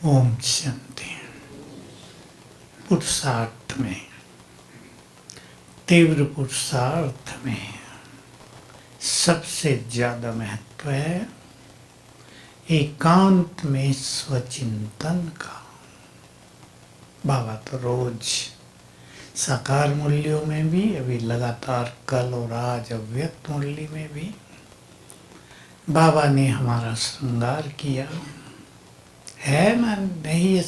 ओम शांति। पुरुषार्थ में, तीव्र पुरुषार्थ में सबसे ज्यादा महत्व है एकांत में स्वचिंतन का। बाबा तो रोज साकार मूल्यों में भी, अभी लगातार कल और आज अव्यक्त मूल्य में भी बाबा ने हमारा श्रृंगार किया है ना। नहीं, ये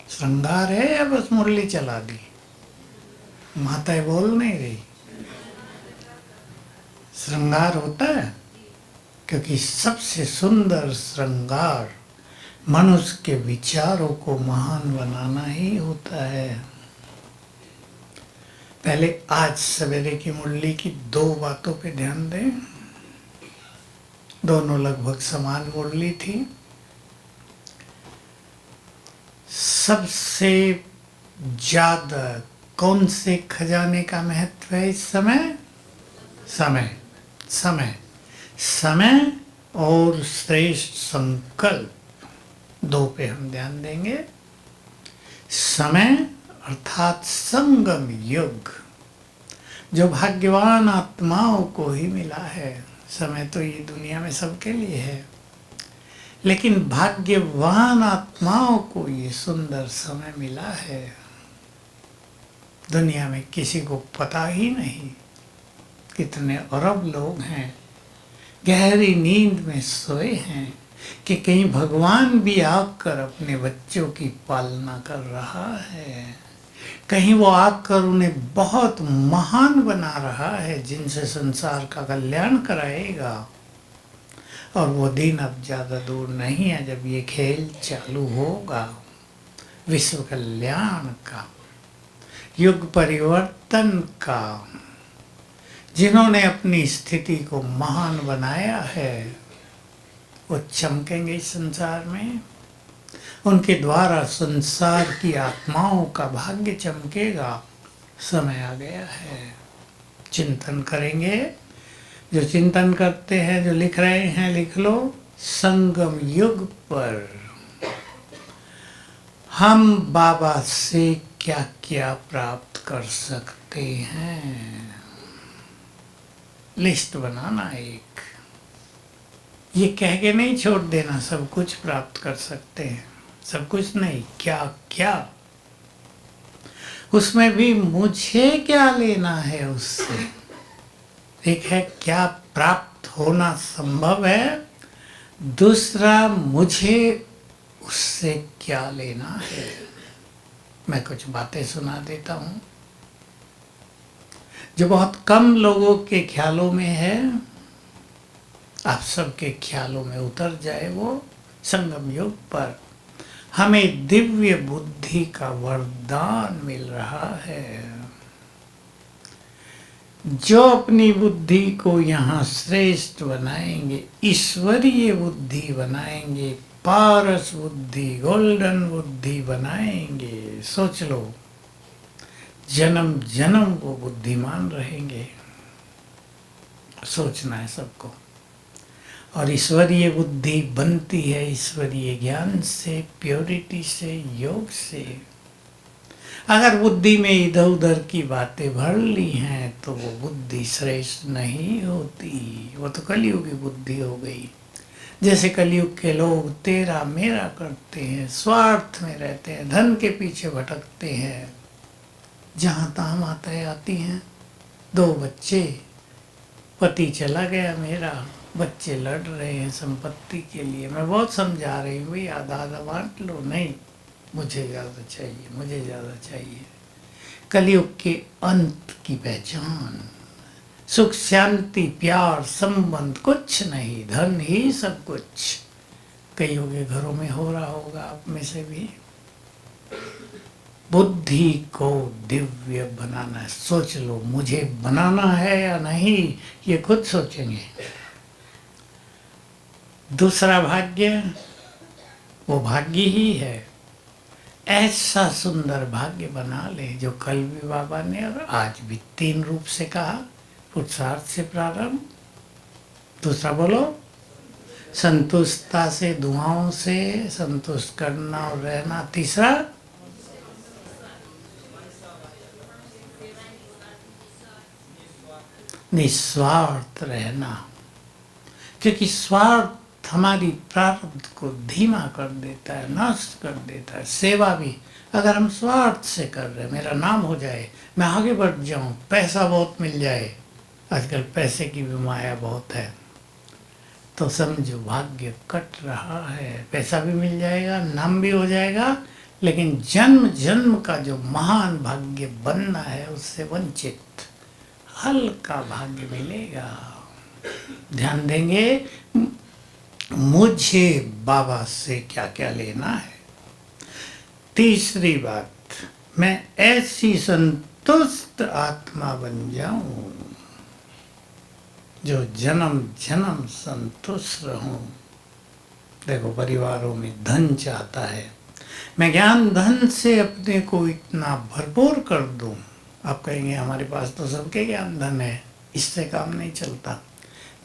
श्रृंगार है या बस मुरली चला दी? माताएं बोल नहीं रही। श्रृंगार होता है, क्योंकि सबसे सुंदर श्रृंगार मनुष्य के विचारों को महान बनाना ही होता है। पहले आज सवेरे की मुरली की दो बातों पे ध्यान दें। दोनों लगभग समान मुरली थी। सबसे ज्यादा कौन से खजाने का महत्व है इस समय? समय और श्रेष्ठ संकल्प, दो पे हम ध्यान देंगे। समय अर्थात संगम युग, जो भाग्यवान आत्माओं को ही मिला है। समय तो ये दुनिया में सबके लिए है, लेकिन भाग्यवान आत्माओं को ये सुंदर समय मिला है। दुनिया में किसी को पता ही नहीं कितने अरब लोग हैं गहरी नींद में सोए हैं कि कहीं भगवान भी आकर अपने बच्चों की पालना कर रहा है। कहीं वो आकर उन्हें बहुत महान बना रहा है, जिनसे संसार का कल्याण कराएगा। और वो दिन अब ज़्यादा दूर नहीं है जब ये खेल चालू होगा, विश्व कल्याण का, युग परिवर्तन का। जिन्होंने अपनी स्थिति को महान बनाया है वो चमकेंगे इस संसार में। उनके द्वारा संसार की आत्माओं का भाग्य चमकेगा। समय आ गया है, चिंतन करेंगे। जो चिंतन करते हैं, जो लिख रहे हैं लिख लो। संगम युग पर हम बाबा से क्या क्या प्राप्त कर सकते हैं, लिस्ट बनाना एक। ये कह के नहीं छोड़ देना सब कुछ प्राप्त कर सकते हैं, सब कुछ नहीं, क्या क्या। उसमें भी मुझे क्या लेना है उससे। एक है क्या प्राप्त होना संभव है, दूसरा मुझे उससे क्या लेना है। मैं कुछ बातें सुना देता हूँ जो बहुत कम लोगों के ख्यालों में है। आप सबके ख्यालों में उतर जाए वो। संगम युग पर हमें दिव्य बुद्धि का वरदान मिल रहा है। जो अपनी बुद्धि को यहाँ श्रेष्ठ बनाएंगे, ईश्वरीय बुद्धि बनाएंगे, पारस बुद्धि, गोल्डन बुद्धि बनाएंगे, सोच लो, जन्म जन्म वो बुद्धिमान रहेंगे। सोचना है सबको। और ईश्वरीय बुद्धि बनती है ईश्वरीय ज्ञान से, प्योरिटी से, योग से। अगर बुद्धि में इधर उधर की बातें भर ली हैं तो वो बुद्धि श्रेष्ठ नहीं होती, वो तो कलयुग की बुद्धि हो गई। जैसे कलयुग के लोग तेरा मेरा करते हैं, स्वार्थ में रहते हैं, धन के पीछे भटकते हैं। जहाँ तहाँ माताएं आती हैं, दो बच्चे, पति चला गया मेरा, बच्चे लड़ रहे हैं संपत्ति के लिए। मैं बहुत समझा रही हूँ, भाई आधा आधा बांट लो। नहीं, मुझे ज़्यादा चाहिए, मुझे ज़्यादा चाहिए। कलयुग के अंत की पहचान, सुख शांति प्यार संबंध कुछ नहीं, धन ही सब कुछ। कईयों के घरों में हो रहा होगा, आप में से भी। बुद्धि को दिव्य बनाना है। सोच लो, मुझे बनाना है या नहीं, ये खुद सोचेंगे। दूसरा भाग्य, वो भाग्य ही है। ऐसा सुंदर भाग्य बना ले जो कल भी बाबा ने और आज भी तीन रूप से कहा। पुरुषार्थ से प्रारंभ, दूसरा बोलो संतुष्टता से, दुआओं से संतुष्ट करना और रहना। तीसरा, निस्वार्थ रहना, क्योंकि स्वार्थ हमारी प्रारब्ध को धीमा कर देता है, नष्ट कर देता है। सेवा भी अगर हम स्वार्थ से कर रहे हैं, मेरा नाम हो जाए, मैं आगे बढ़ जाऊं, पैसा बहुत मिल जाए, आजकल पैसे की भी माया बहुत है, तो समझो भाग्य कट रहा है। पैसा भी मिल जाएगा, नाम भी हो जाएगा, लेकिन जन्म जन्म का जो महान भाग्य बनना है उससे वंचित हल्का भाग्य मिलेगा। ध्यान देंगे, मुझे बाबा से क्या क्या लेना है। तीसरी बात, मैं ऐसी संतुष्ट आत्मा बन जाऊं जो जन्म जन्म संतुष्ट रहूं। देखो, परिवारों में धन चाहता है, मैं ज्ञान धन से अपने को इतना भरपूर कर दूं। आप कहेंगे हमारे पास तो सबके ज्ञान धन है, इससे काम नहीं चलता।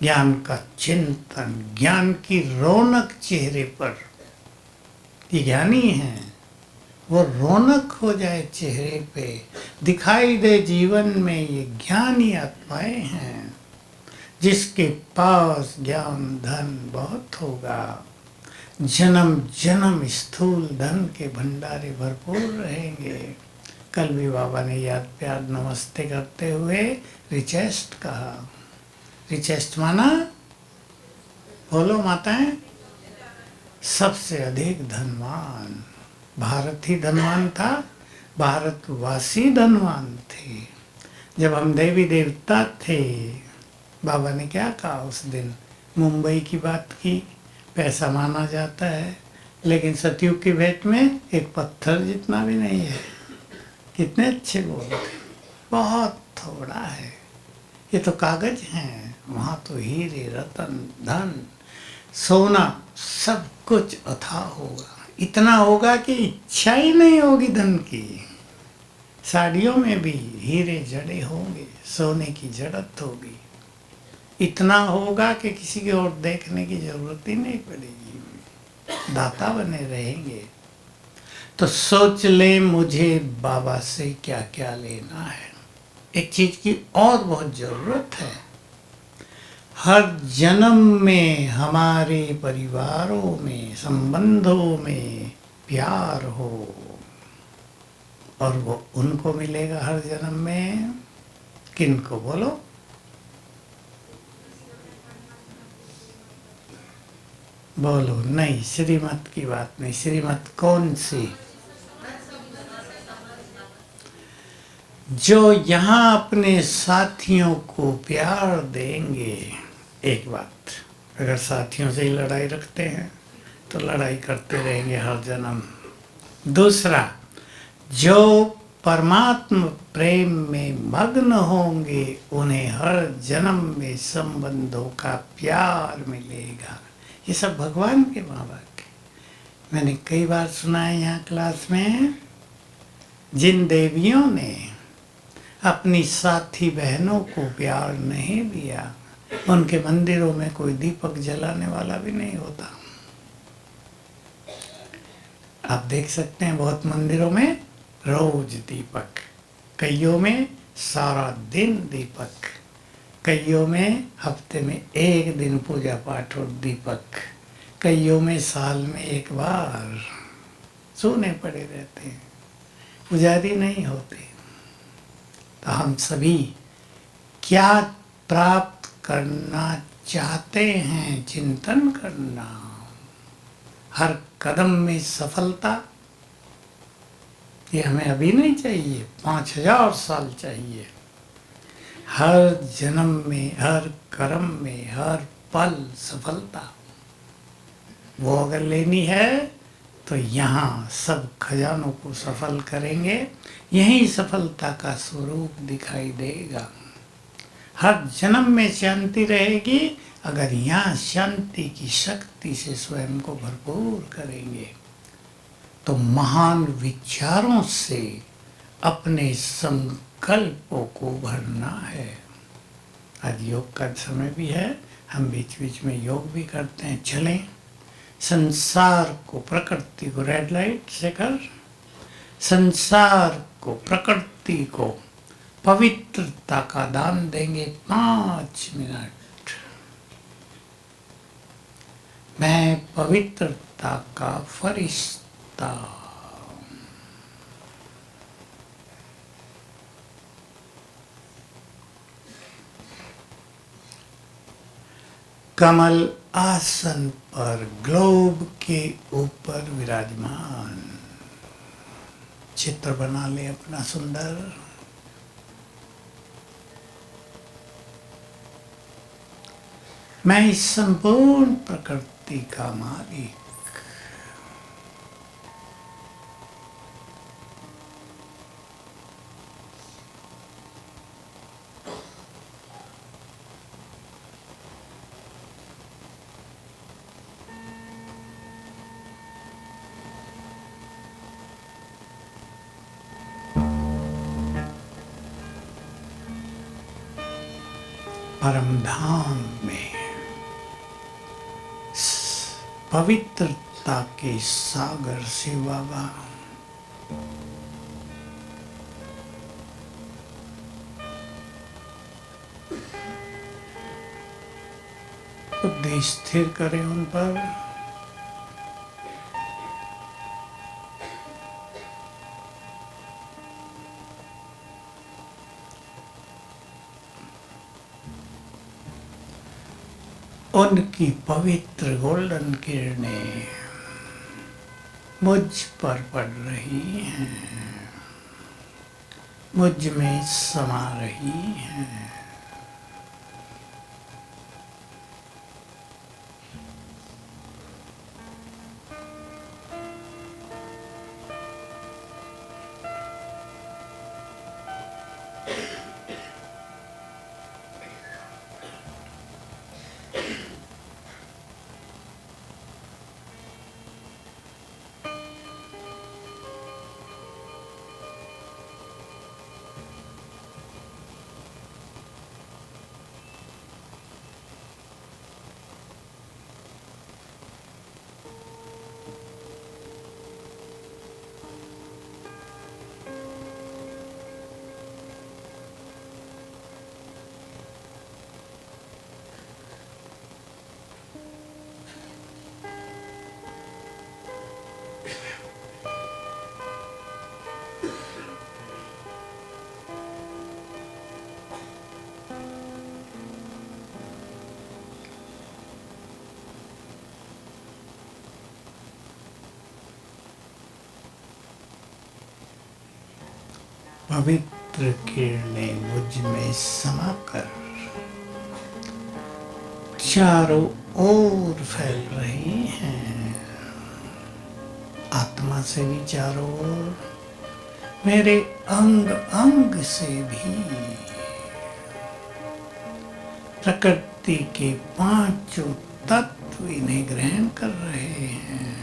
ज्ञान का चिंतन, ज्ञान की रौनक चेहरे पर, ये ज्ञानी है, वो रौनक हो जाए चेहरे पे, दिखाई दे जीवन में, ये ज्ञानी आत्माएं हैं। जिसके पास ज्ञान धन बहुत होगा, जन्म जन्म स्थूल धन के भंडारे भरपूर रहेंगे। कल भी बाबा ने याद प्यार नमस्ते करते हुए रिचेस्ट कहा। रिचेस्ट माना, बोलो माताएं, सबसे अधिक धनवान। भारत ही धनवान था, भारतवासी धनवान थे। जब हम देवी देवता थे, बाबा ने क्या कहा उस दिन, मुंबई की बात की, पैसा माना जाता है, लेकिन सतयुग की भेंट में एक पत्थर जितना भी नहीं है। कितने अच्छे बोलते, बहुत थोड़ा है, ये तो कागज हैं, वहाँ तो हीरे रतन धन सोना सब कुछ अथाह होगा। इतना होगा कि इच्छा ही नहीं होगी धन की। साड़ियों में भी हीरे जड़े होंगे, सोने की जड़त होगी। इतना होगा कि किसी की ओर देखने की जरूरत ही नहीं पड़ेगी, दाता बने रहेंगे। तो सोच ले, मुझे बाबा से क्या क्या लेना है। एक चीज की और बहुत जरूरत है, हर जन्म में हमारे परिवारों में, संबंधों में प्यार हो, और वो उनको मिलेगा हर जन्म में। किनको बोलो? बोलो नहीं, श्रीमत की बात नहीं। श्रीमत कौन सी? जो यहाँ अपने साथियों को प्यार देंगे। एक बात, अगर साथियों से ही लड़ाई रखते हैं तो लड़ाई करते रहेंगे हर जन्म। दूसरा, जो परमात्मा प्रेम में मग्न होंगे, उन्हें हर जन्म में संबंधों का प्यार मिलेगा। ये सब भगवान के माँ बाप के। मैंने कई बार सुना है यहाँ क्लास में, जिन देवियों ने अपनी साथी बहनों को प्यार नहीं दिया, उनके मंदिरों में कोई दीपक जलाने वाला भी नहीं होता। आप देख सकते हैं बहुत मंदिरों में रोज दीपक, कईयों में सारा दिन दीपक, कईयों में हफ्ते में एक दिन पूजा पाठ और दीपक, कईयों में साल में एक बार सोने पड़े रहते हैं, पुजारी नहीं होते। तो हम सभी क्या प्राप्त करना चाहते हैं, चिंतन करना। हर कदम में सफलता, ये हमें अभी नहीं चाहिए, 5000 साल चाहिए। हर जन्म में, हर कर्म में, हर पल सफलता, वो अगर लेनी है तो यहाँ सब खजानों को सफल करेंगे, यही सफलता का स्वरूप दिखाई देगा। हर जन्म में शांति रहेगी अगर यहाँ शांति की शक्ति से स्वयं को भरपूर करेंगे। तो महान विचारों से अपने संकल्पों को भरना है। आज योग का समय भी है, हम बीच बीच में योग भी करते हैं। चलें संसार को, प्रकृति को, रेड लाइट से कर, संसार को, प्रकृति को पवित्रता का दान देंगे 5 मिनट। मैं पवित्रता का फरिश्ता। कमल आसन पर ग्लोब के ऊपर विराजमान। चित्र बना ले अपना सुंदर। मैं इस संपूर्ण प्रकृति का मालिक। परम धाम में पवित्रता के सागर से बाबा बुद्धि स्थिर करें उन पर। उनकी पवित्र गोल्डन किरणें मुझ पर पड़ रही हैं, मुझ में समा रही हैं। पवित्र किरणें मुझ में समाकर चारों ओर फैल रही हैं। आत्मा से भी चारों ओर, मेरे अंग अंग से भी। प्रकृति के 5 तत्व इन्हें ग्रहण कर रहे हैं।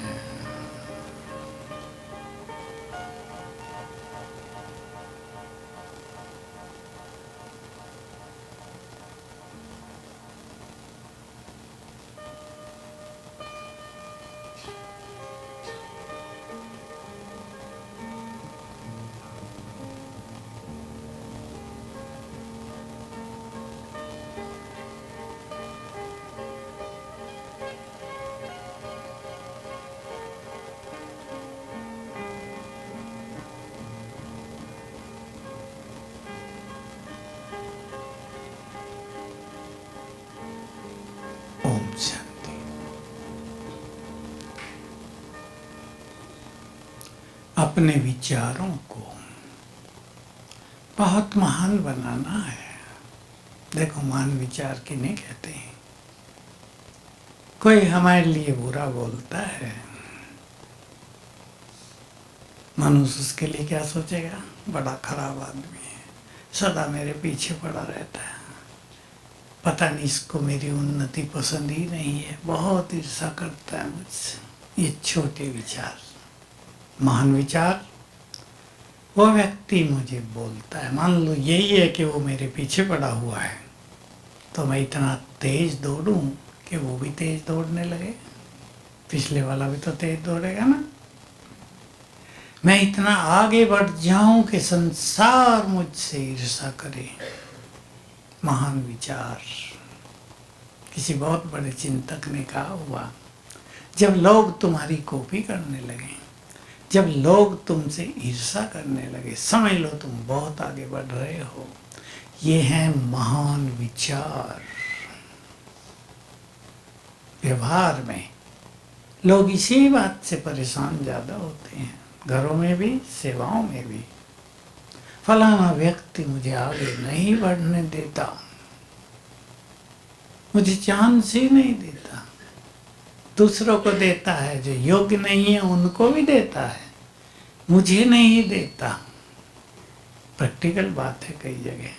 शांति। अपने विचारों को बहुत महान बनाना है। देखो, महान विचार किन्हें कहते हैं? कोई हमारे लिए बुरा बोलता है, मनुष्य उसके लिए क्या सोचेगा? बड़ा खराब आदमी है, सदा मेरे पीछे पड़ा रहता है, पता नहीं इसको मेरी उन्नति पसंद ही नहीं है, बहुत ईर्ष्या करता है मुझसे। ये छोटे विचार। महान विचार, वो व्यक्ति मुझे बोलता है, मान लो यही है कि वो मेरे पीछे पड़ा हुआ है, तो मैं इतना तेज दौड़ूं कि वो भी तेज दौड़ने लगे, पिछले वाला भी तो तेज दौड़ेगा ना। मैं इतना आगे बढ़ जाऊं कि संसार मुझसे ईर्ष्या करे। महान विचार किसी बहुत बड़े चिंतक ने कहा हुआ, जब लोग तुम्हारी कॉपी करने लगे, जब लोग तुमसे ईर्ष्या करने लगे, समझ लो तुम बहुत आगे बढ़ रहे हो। ये है महान विचार। व्यवहार में लोग इसी बात से परेशान ज़्यादा होते हैं, घरों में भी, सेवाओं में भी। फलाना व्यक्ति मुझे आगे नहीं बढ़ने देता, मुझे चांस ही नहीं देता। दूसरों को देता है, जो योग्य नहीं है उनको भी देता है, मुझे नहीं देता। प्रैक्टिकल बात है कई जगह,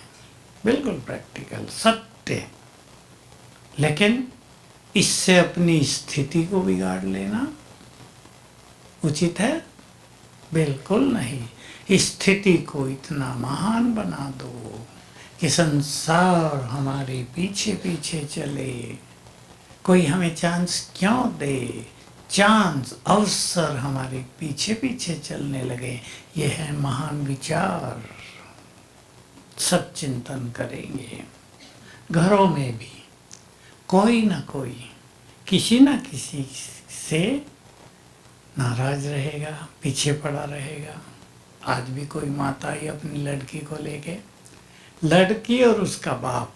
बिल्कुल प्रैक्टिकल सत्य। लेकिन इससे अपनी स्थिति को बिगाड़ लेना उचित है? बिल्कुल नहीं। स्थिति को इतना महान बना दो कि संसार हमारे पीछे पीछे चले। कोई हमें चांस क्यों दे, चांस, अवसर हमारे पीछे पीछे चलने लगे। यह है महान विचार। सब चिंतन करेंगे। घरों में भी कोई ना कोई किसी न किसी से नाराज रहेगा, पीछे पड़ा रहेगा। आज भी कोई माता ही अपनी लड़की को लेके, लड़की और उसका बाप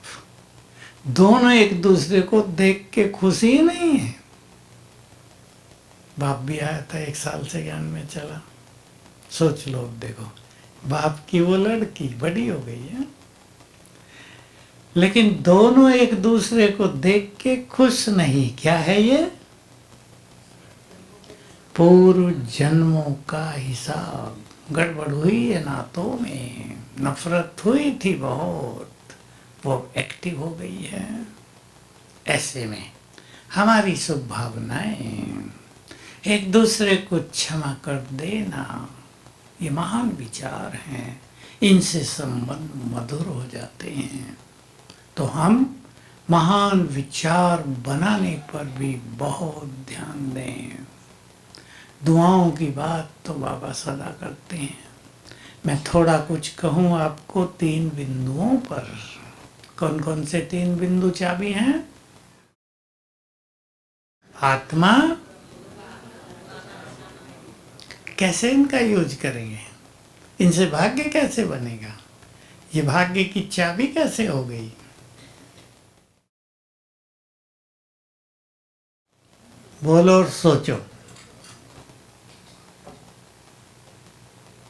दोनों एक दूसरे को देख के खुशी ही नहीं है। बाप भी आया था 1 साल से ज्ञान में चला। सोच लो, देखो बाप की वो लड़की बड़ी हो गई है, लेकिन दोनों एक दूसरे को देख के खुश नहीं। क्या है ये? पूर्व जन्मों का हिसाब। गड़बड़ हुई है नातों में, नफरत हुई थी बहुत, वो एक्टिव हो गई है। ऐसे में हमारी शुभ भावनाएं, एक दूसरे को क्षमा कर देना, ये महान विचार हैं। इनसे संबंध मधुर हो जाते हैं। तो हम महान विचार बनाने पर भी बहुत ध्यान दें। दुआओं की बात तो बाबा सदा करते हैं। मैं थोड़ा कुछ कहूँ आपको 3 बिंदुओं पर। कौन कौन से 3 बिंदु चाबी हैं? आत्मा, कैसे इनका यूज करेंगे, इनसे भाग्य कैसे बनेगा, ये भाग्य की चाबी कैसे हो गई। बोलो और सोचो।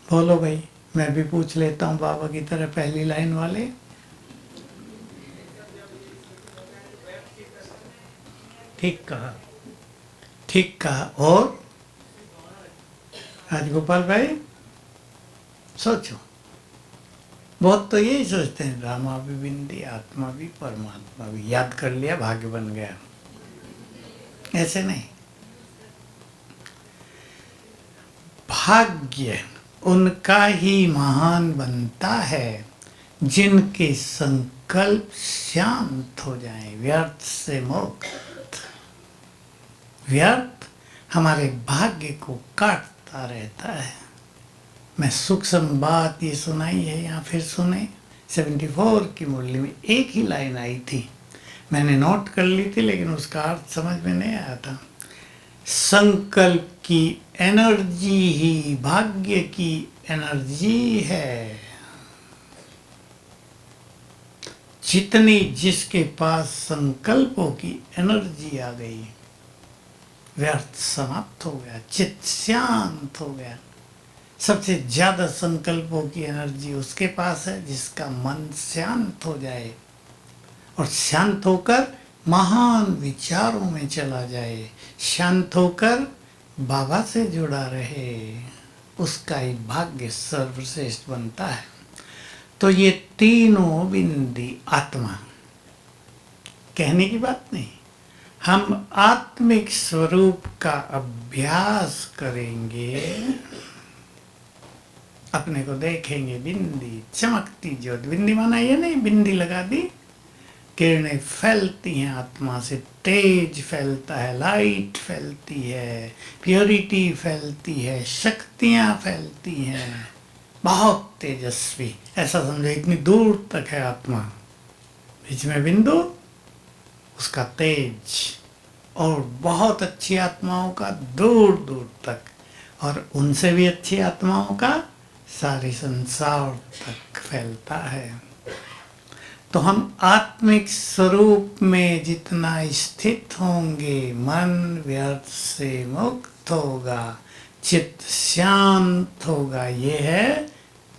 बोलो भाई, मैं भी पूछ लेता हूँ बाबा की तरह पहली लाइन वाले। ठीक कहा, ठीक कहा। और राजगोपाल भाई सोचो। बहुत तो यही सोचते हैं, रामा भी बिंदी, आत्मा भी, परमात्मा भी। याद कर लिया, भाग्य बन गया। ऐसे नहीं। भाग्य उनका ही महान बनता है जिनके संकल्प शांत हो जाएं, व्यर्थ से मुक्त। व्यर्थ हमारे भाग्य को काटता रहता है। मैं सूक्ष्म बात ये सुनाई है, यहाँ फिर सुने। 74 की मुरली में एक ही लाइन आई थी, मैंने नोट कर ली थी, लेकिन उसका अर्थ समझ में नहीं आया था। संकल्प की एनर्जी ही भाग्य की एनर्जी है। जितनी जिसके पास संकल्पों की एनर्जी आ गई, व्यर्थ समाप्त हो गया, चित्त शांत हो गया। सबसे ज्यादा संकल्पों की एनर्जी उसके पास है जिसका मन शांत हो जाए और शांत होकर महान विचारों में चला जाए, शांत होकर बाबा से जुड़ा रहे। उसका ही भाग्य सर्वश्रेष्ठ बनता है। तो ये तीनों बिंदी आत्मा, कहने की बात नहीं, हम आत्मिक स्वरूप का अभ्यास करेंगे, अपने को देखेंगे। बिंदी चमकती ज्योति, बिंदी माना ये नहीं बिंदी लगा दी, किरणें फैलती हैं आत्मा से, तेज फैलता है, लाइट फैलती है, प्योरिटी फैलती है, शक्तियाँ फैलती हैं, बहुत तेजस्वी। ऐसा समझो इतनी दूर तक है आत्मा, बीच में बिंदु, उसका तेज, और बहुत अच्छी आत्माओं का दूर दूर तक, और उनसे भी अच्छी आत्माओं का सारे संसार तक फैलता है। तो हम आत्मिक स्वरूप में जितना स्थित होंगे, मन व्यर्थ से मुक्त होगा, चित्त शांत होगा। ये है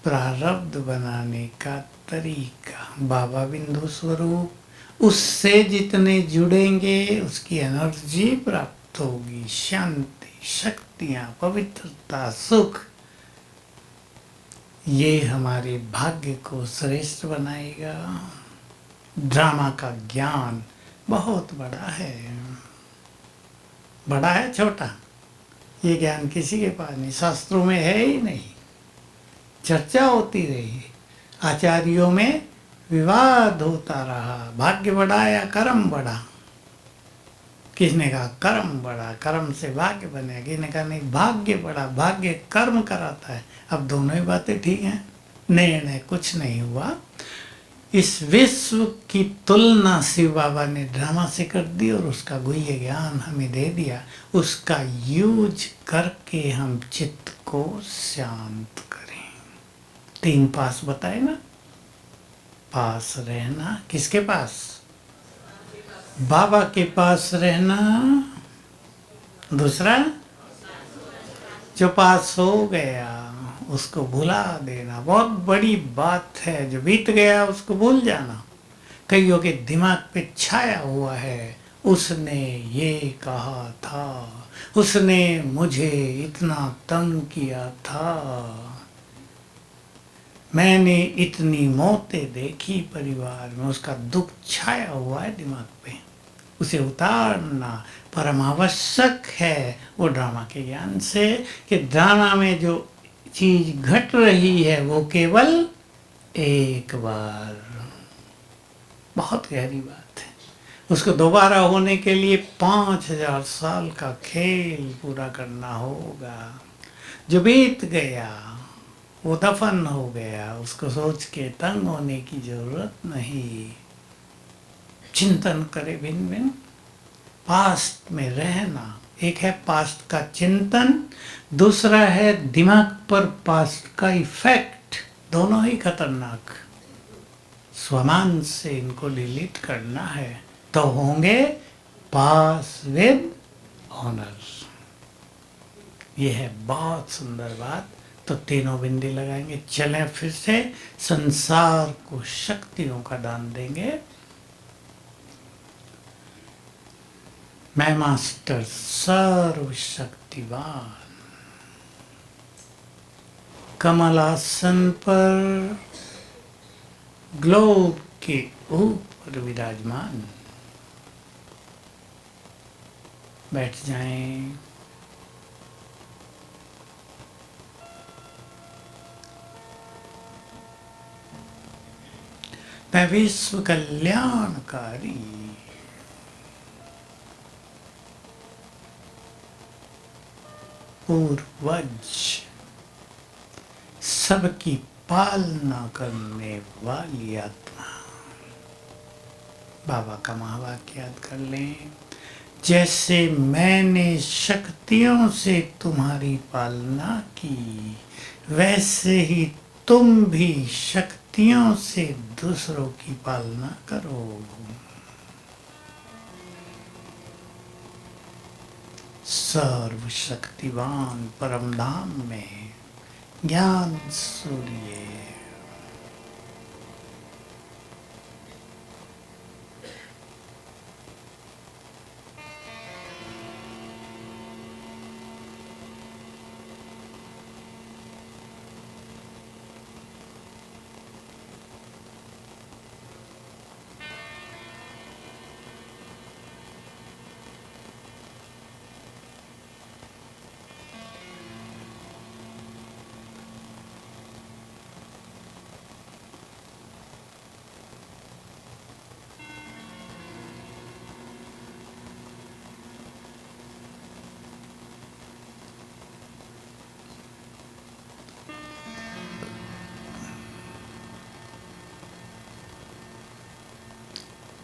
प्रारब्ध बनाने का तरीका। बाबा बिंदु स्वरूप, उससे जितने जुड़ेंगे उसकी एनर्जी प्राप्त होगी, शांति, शक्तियाँ, पवित्रता, सुख। ये हमारे भाग्य को श्रेष्ठ बनाएगा। ड्रामा का ज्ञान बहुत बड़ा है। बड़ा है छोटा, ये ज्ञान किसी के पास नहीं, शास्त्रों में है ही नहीं। चर्चा होती रही, आचार्यों में विवाद होता रहा, भाग्य बढ़ा या कर्म बढ़ा। किसने कहा कर्म बढ़ा, कर्म से भाग्य बने, किसने कहा नहीं भाग्य बढ़ा, भाग्य कर्म कराता है। अब दोनों ही बातें ठीक हैं, निर्णय कुछ नहीं हुआ। इस विश्व की तुलना शिव बाबा ने ड्रामा से कर दी और उसका गुह्य ज्ञान हमें दे दिया। उसका यूज करके हम चित्त को शांत करें। 3 पास बताए ना, पास रहना, किसके पास? बाबा के पास रहना। दूसरा, जो पास हो गया उसको भुला देना। बहुत बड़ी बात है, जो बीत गया उसको भूल जाना। कईयों के दिमाग पे छाया हुआ है, उसने ये कहा था, उसने मुझे इतना तंग किया था, मैंने इतनी मौतें देखी परिवार में। उसका दुख छाया हुआ है दिमाग पे, उसे उतारना परम आवश्यक है। वो ड्रामा के ज्ञान से, कि ड्रामा में जो चीज घट रही है वो केवल एक बार, बहुत गहरी बात है। उसको दोबारा होने के लिए 5000 साल का खेल पूरा करना होगा। जो बीत गया वो दफन हो गया, उसको सोच के तंग होने की जरूरत नहीं। चिंतन करे भिन्न भिन्न, पास्ट में रहना। एक है पास्ट का चिंतन, दूसरा है दिमाग पर पास्ट का इफेक्ट। दोनों ही खतरनाक। स्वमान से इनको डिलीट करना है तो होंगे पास विद ऑनर। ये है बहुत सुंदर बात। तो तीनों बिंदी लगाएंगे, चलें फिर से संसार को शक्तियों का दान देंगे। मैं मास्टर सर्वशक्तिवान कमलासन पर ग्लोब के ऊपर विराजमान। बैठ जाएं। मैं विश्व कल्याणकारी पूर्वज, सबकी पालना करने वाली आत्मा। बाबा का महावाक्य याद कर लें, जैसे मैंने शक्तियों से तुम्हारी पालना की, वैसे ही तुम भी शक्तियों से दूसरों की पालना करो। सर्वशक्तिवान परम धाम में ज्ञान सूर्य।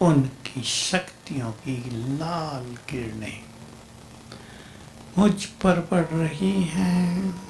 उनकी शक्तियों की लाल किरणें मुझ पर पड़ रही हैं।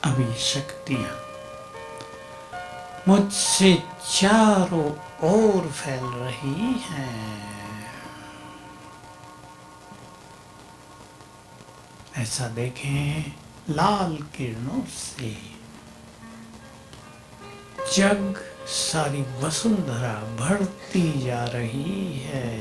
अभी शक्तियां मुझसे चारों ओर फैल रही हैं। ऐसा देखें, लाल किरणों से जग सारी वसुंधरा बढ़ती जा रही है।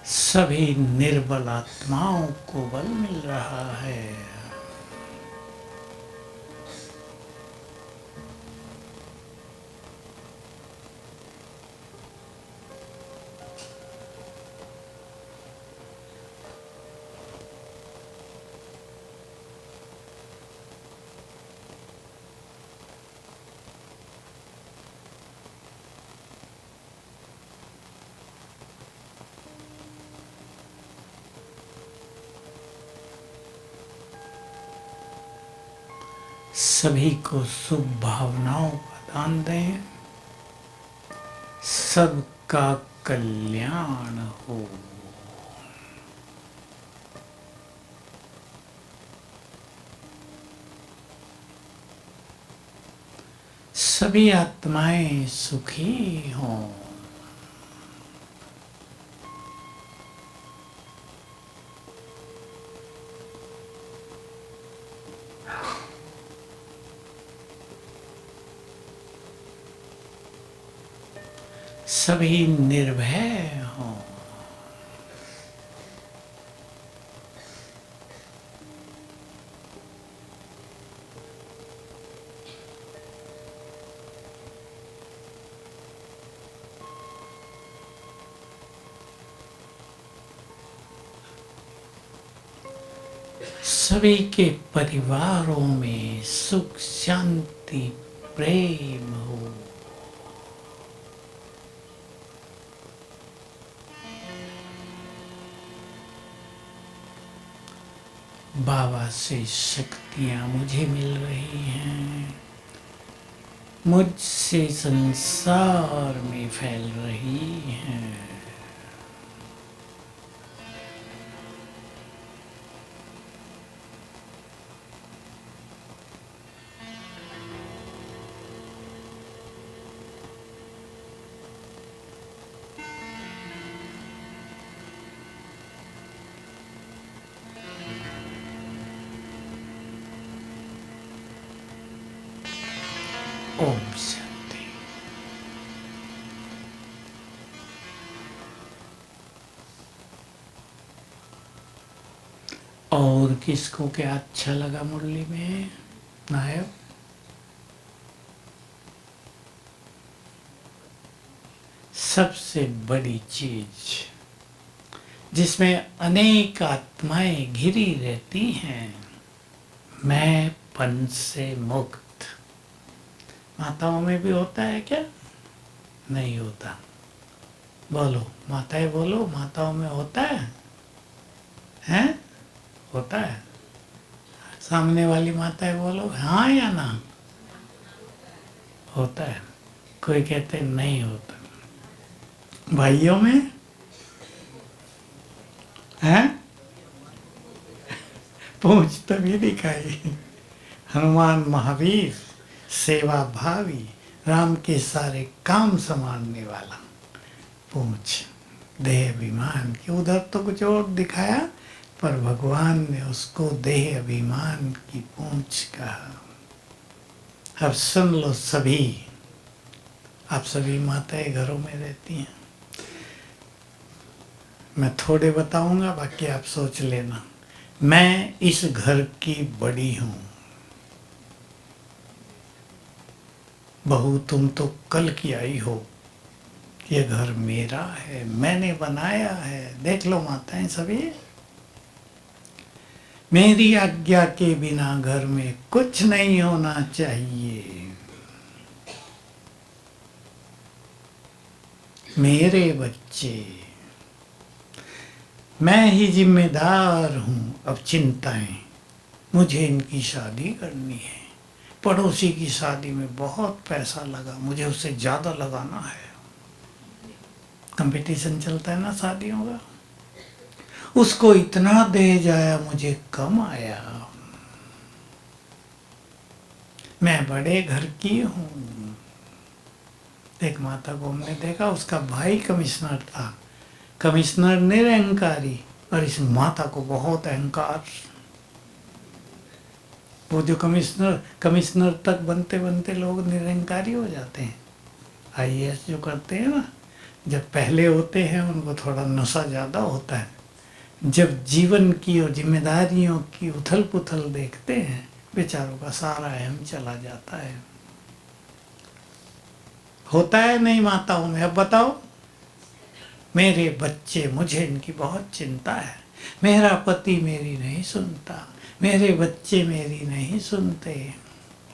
सभी निर्बल आत्माओं को बल मिल रहा है। सभी को शुभ भावनाओं का दान दें। सबका कल्याण हो। सभी आत्माएं सुखी हों। सभी निर्भय हों। सभी के परिवारों में सुख शांति प्रेम हो। बाबा से शक्तियां मुझे मिल रही हैं, मुझसे संसार में फैल रही हैं। ओम शांति। और किसको क्या अच्छा लगा मुरली में नायक? सबसे बड़ी चीज जिसमें अनेक आत्माएं घिरी रहती हैं, मैं पन से मुक्त। माताओं में भी होता है क्या? नहीं होता। बोलो माताएं, बोलो माताओं में होता है? हैं? होता है? सामने वाली माताएं बोलो हाँ या ना। होता है। कोई कहते नहीं होता। भाइयों में हैं? पूछ तभी दिखाई। हनुमान महावीर, सेवा भावी, राम के सारे काम संभालने वाला। पूछ देह अभिमान की, उधर तो कुछ और दिखाया, पर भगवान ने उसको देह अभिमान की पूंछ कहा। अब सुन लो सभी, आप सभी माताएं घरों में रहती हैं, मैं थोड़े बताऊंगा, बाकी आप सोच लेना। मैं इस घर की बड़ी हूं, बहू तुम तो कल की आई हो, ये घर मेरा है, मैंने बनाया है। देख लो माताएं सभी, मेरी आज्ञा के बिना घर में कुछ नहीं होना चाहिए। मेरे बच्चे, मैं ही जिम्मेदार हूं। अब चिंताएं, मुझे इनकी शादी करनी है, पड़ोसी की शादी में बहुत पैसा लगा, मुझे उससे ज्यादा लगाना है। कंपटीशन चलता है ना शादियों का, उसको इतना दहेज आया, मुझे कम आया। मैं बड़े घर की हूं। एक माता को हमने देखा, उसका भाई कमिश्नर था, कमिश्नर निरहंकारी, और इस माता को बहुत अहंकार। वो जो कमिश्नर तक बनते बनते लोग निरहंकारी हो जाते हैं। आईएएस जो करते हैं ना, जब पहले होते हैं उनको थोड़ा नशा ज़्यादा होता है, जब जीवन की और जिम्मेदारियों की उथल पुथल देखते हैं, बेचारों का सारा अहम चला जाता है। होता है नहीं माताओं में? अब बताओ। मेरे बच्चे, मुझे इनकी बहुत चिंता है, मेरा पति मेरी नहीं सुनता, मेरे बच्चे मेरी नहीं सुनते।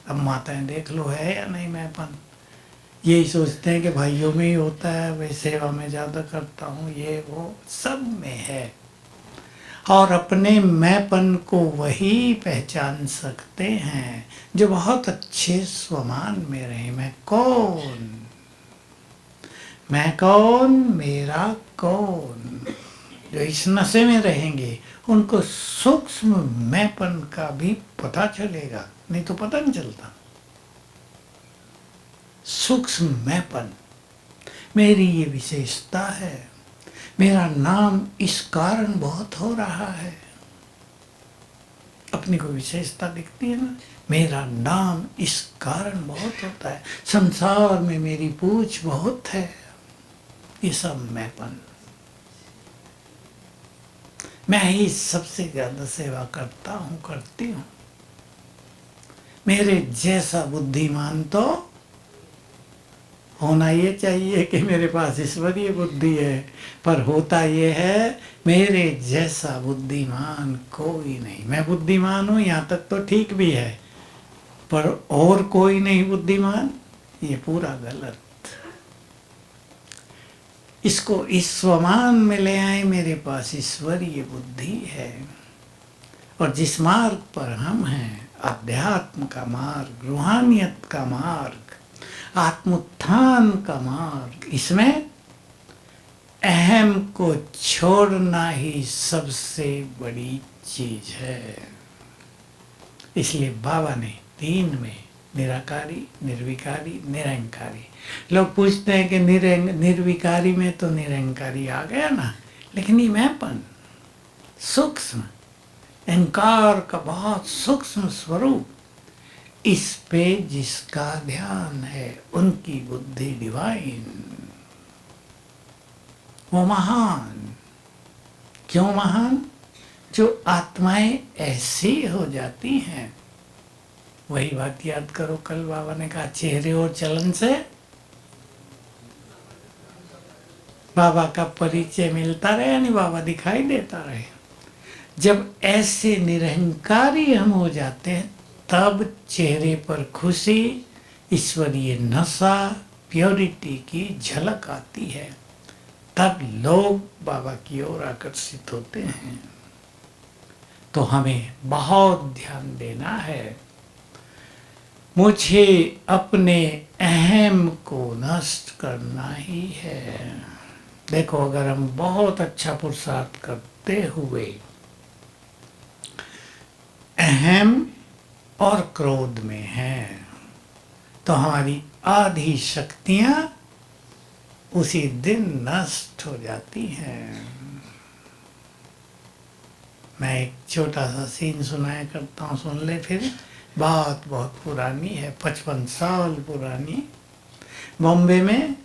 अब माताएं देख लो है या नहीं मैंपन। यही सोचते हैं कि भाइयों में ही होता है, वे सेवा में ज़्यादा करता हूँ, ये वो सब में है। और अपने मैंपन को वही पहचान सकते हैं जो बहुत अच्छे स्वमान में रहे। मैं कौन, मेरा कौन। जो इस नशे में रहेंगे उनको सूक्ष्म मैंपन का भी पता चलेगा, नहीं तो पता नहीं चलता। सूक्ष्म मैंपन, मेरी ये विशेषता है, मेरा नाम इस कारण बहुत हो रहा है। अपनी को विशेषता दिखती है ना, मेरा नाम इस कारण बहुत होता है, संसार में मेरी पूछ बहुत है। ये सब मैंपन। मैं ही सबसे ज्यादा सेवा करता हूँ, करती हूँ। मेरे जैसा बुद्धिमान तो होना ये चाहिए कि मेरे पास ईश्वरीय बुद्धि है, पर होता ये है मेरे जैसा बुद्धिमान कोई नहीं। मैं बुद्धिमान हूँ यहाँ तक तो ठीक भी है, पर और कोई नहीं बुद्धिमान, ये पूरा गलत। इसको इस स्वमान में ले आए, मेरे पास ईश्वरीय बुद्धि है। और जिस मार्ग पर हम हैं, अध्यात्म का मार्ग, रूहानियत का मार्ग, आत्मोत्थान का मार्ग, इसमें अहम को छोड़ना ही सबसे बड़ी चीज है। इसलिए बाबा ने 3 में, निराकारी, निर्विकारी, निरंकारी। लोग पूछते हैं कि निर्विकारी में तो निरंकारी आ गया ना, लेकिन ये मैंपन सूक्ष्म, अहंकार का बहुत सूक्ष्म स्वरूप, इस पे जिसका ध्यान है उनकी बुद्धि डिवाइन, वो महान। क्यों महान? जो आत्माएं ऐसी हो जाती हैं। वही बात याद करो, कल बाबा ने कहा चेहरे और चलन से बाबा का परिचय मिलता रहे, यानी बाबा दिखाई देता रहे। जब ऐसे निरहंकारी हम हो जाते हैं, तब चेहरे पर खुशी, ईश्वरीय नशा, प्योरिटी की झलक आती है। तब लोग बाबा की ओर आकर्षित होते हैं। तो हमें बहुत ध्यान देना है। मुझे अपने अहम को नष्ट करना ही है। देखो, अगर हम बहुत अच्छा पुरुषार्थ करते हुए अहम और क्रोध में हैं, तो हमारी आधी शक्तियां उसी दिन नष्ट हो जाती हैं। मैं एक छोटा सा सीन सुनाया करता हूँ, सुन ले फिर। बात बहुत पुरानी है, 55 साल पुरानी। बॉम्बे में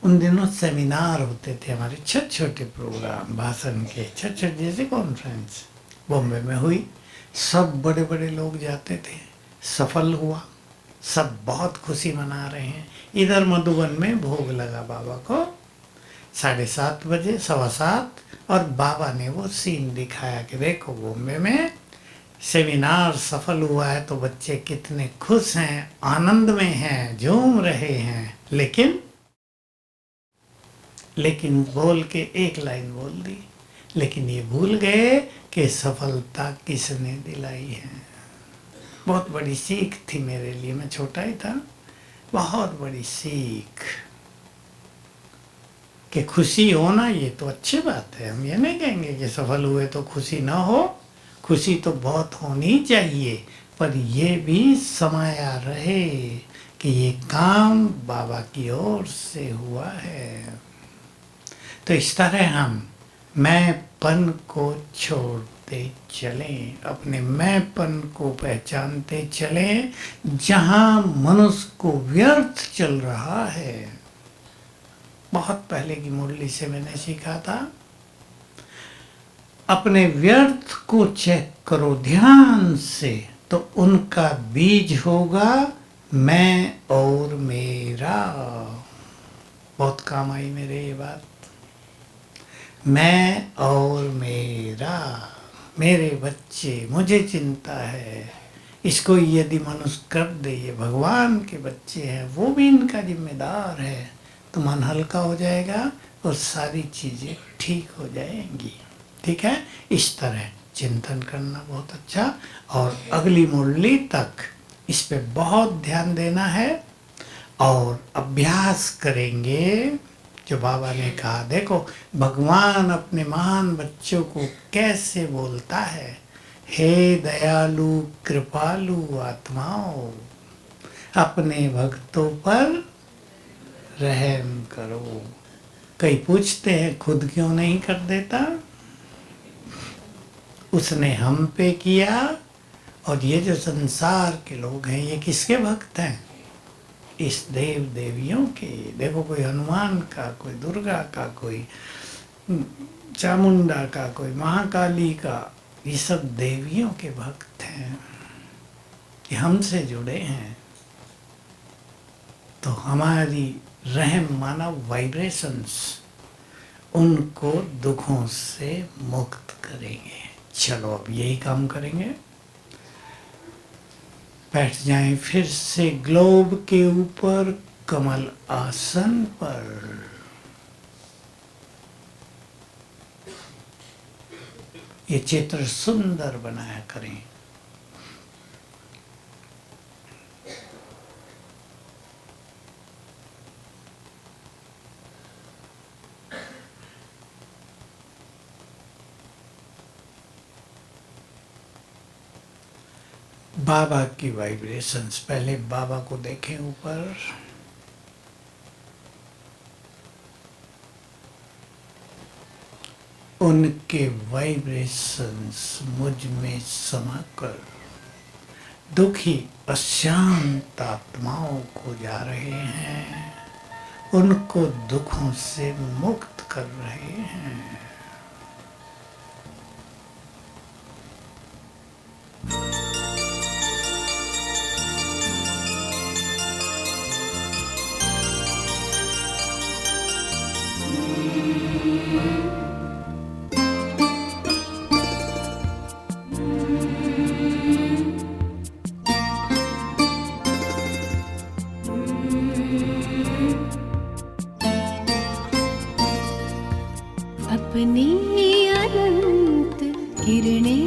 उन दिनों सेमिनार होते थे हमारे, छोटे छोटे प्रोग्राम भाषण के, छोटे छोटे जैसे कॉन्फ्रेंस बॉम्बे में हुई। सब बड़े बड़े लोग जाते थे, सफल हुआ, सब बहुत खुशी मना रहे हैं। इधर मधुबन में भोग लगा बाबा को 7:30 बजे, 7:15, और बाबा ने वो सीन दिखाया कि देखो बॉम्बे में सेमिनार सफल हुआ है तो बच्चे कितने खुश हैं, आनंद में हैं, झूम रहे हैं। लेकिन बोल के एक लाइन बोल दी, लेकिन ये भूल गए कि सफलता किसने दिलाई है। बहुत बड़ी सीख थी मेरे लिए, मैं छोटा ही था। बहुत बड़ी सीख कि खुशी होना ये तो अच्छी बात है, हम ये नहीं कहेंगे कि सफल हुए तो खुशी ना हो, खुशी तो बहुत होनी चाहिए, पर ये भी समाया रहे कि ये काम बाबा की ओर से हुआ है। तो इस तरह हम मैंपन को छोड़ते चलें, अपने मैंपन को पहचानते चलें। जहाँ मनुष्य को व्यर्थ चल रहा है, बहुत पहले की मुरली से मैंने सीखा था, अपने व्यर्थ को चेक करो ध्यान से, तो उनका बीज होगा मैं और मेरा। बहुत काम आई मेरे ये बात। मैं और मेरा, मेरे बच्चे, मुझे चिंता है, इसको यदि मनुष्य कर दे, ये भगवान के बच्चे हैं, वो भी इनका जिम्मेदार है, तो मन हल्का हो जाएगा और सारी चीज़ें ठीक हो जाएंगी। ठीक है, इस तरह चिंतन करना बहुत अच्छा। और अगली मुरली तक इस पे बहुत ध्यान देना है और अभ्यास करेंगे जो बाबा ने कहा। देखो, भगवान अपने महान बच्चों को कैसे बोलता है, हे दयालु कृपालु आत्माओं, अपने भक्तों पर रहम करो। कई पूछते हैं खुद क्यों नहीं कर देता, उसने हम पे किया। और ये जो संसार के लोग हैं, ये किसके भक्त हैं? इस देव देवियों के। देखो, कोई हनुमान का, कोई दुर्गा का, कोई चामुंडा का, कोई महाकाली का, ये सब देवियों के भक्त हैं, ये हमसे जुड़े हैं। तो हमारी रहम माना वाइब्रेशंस उनको दुखों से मुक्त करेंगे। चलो अब यही काम करेंगे। बैठ जाएं फिर से ग्लोब के ऊपर कमल आसन पर। ये चित्र सुंदर बनाया करें। बाबा की वाइब्रेशंस, पहले बाबा को देखें ऊपर, उनके वाइब्रेशंस मुझ में समाकर दुखी अशांत आत्माओं को जा रहे हैं, उनको दुखों से मुक्त कर रहे हैं। अपनी अनंत किरणें